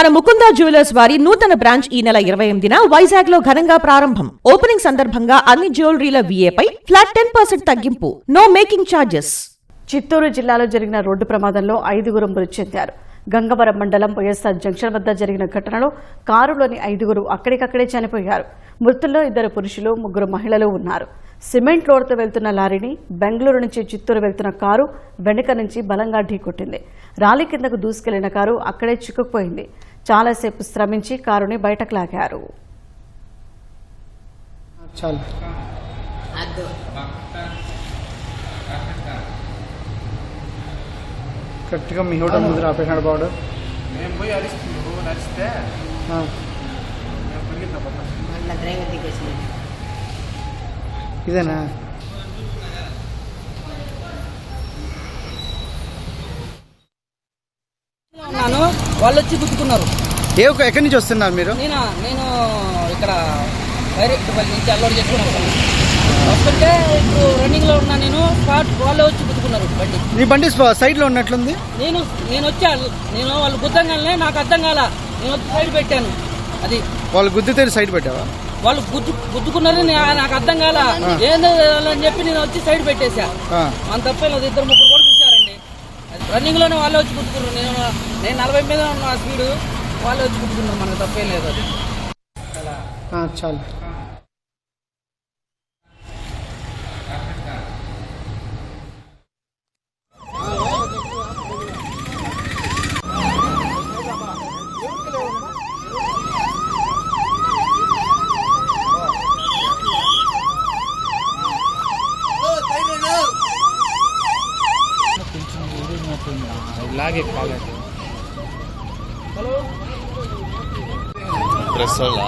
మన ముకుందా జ్యువెలర్స్ వారి నూతన బ్రాంచ్ ఈ నెల 28న వైజాగ్ లో ఘనంగా ప్రారంభం. ఓపెనింగ్ సందర్భంగా అన్ని జ్యువెలరీల VAపై ఫ్లాట్ 10% తగ్గింపు. No making charges. చిత్తూరు జిల్లాలో జరిగిన రోడ్డు ప్రమాదంలో 5గురు మృతి చెందారు. గంగవరం మండలం వైఎస్ఆర్ జంక్షన్ వద్ద జరిగిన ఘటనలో కారులోని 5గురు అక్కడికక్కడే చనిపోయారు. మృతుల్లో 2 పురుషులు 3 మహిళలు ఉన్నారు. సిమెంట్ లోడ్తో వెళ్తున్న లారీని బెంగళూరు నుంచి చిత్తూరు వెళ్తున్న కారు వెనుక నుంచి బలంగా ఢీకొట్టింది. రాలి కిందకు దూసుకెళ్లిన కారు అక్కడే చిక్కుకుపోయింది. చాలాసేపు శ్రమించి కారుని బయటకు లాగారు. కరెక్ట్గా మీ హోటల్ ముందు ఆపేసినాడు బాడు. మేము పోయి నడిస్తే డ్రైవర్ దిగేసి ఇదేనా ఉన్నాను, వాళ్ళు వచ్చి గుర్తుకున్నారు. ఎక్కడి నుంచి వస్తున్నారు మీరు? నేను ఇక్కడ డైరెక్ట్పల్లి నుంచి అల్లూరు చేసుకున్నాను. వస్తుంటే ఇప్పుడు రన్నింగ్ లో ఉన్నా నేను. స్పాట్ వాళ్ళే వచ్చి గుర్తుకున్నారు బండి. నీ బండి సైడ్ లో ఉన్నట్లుంది. నేను వచ్చా, వాళ్ళు గుద్దంగానే నాకు అర్థం కాల. నేను వచ్చి సైడ్ పెట్టాను. అది వాళ్ళు గుద్దితే సైడ్ పెట్టావా? వాళ్ళు గుద్దుకున్నారు, నాకు అర్థం కాల. ఏందో అని చెప్పి నేను వచ్చి సైడ్ పెట్టేశా. మన తప్పే లేదు. 2-3 కూడా చూసారండి. రన్నింగ్ లోనే వాళ్ళే వచ్చి గుర్తుకున్నారు. నేను 40 మీద ఉన్న స్పీడ్, వాళ్ళే వచ్చి గుర్తుకున్నారు. మనకు తప్పేం లేదు. అది చాలు. ఇలాగే కాలేదు. ప్రెస్ వాళ్ళ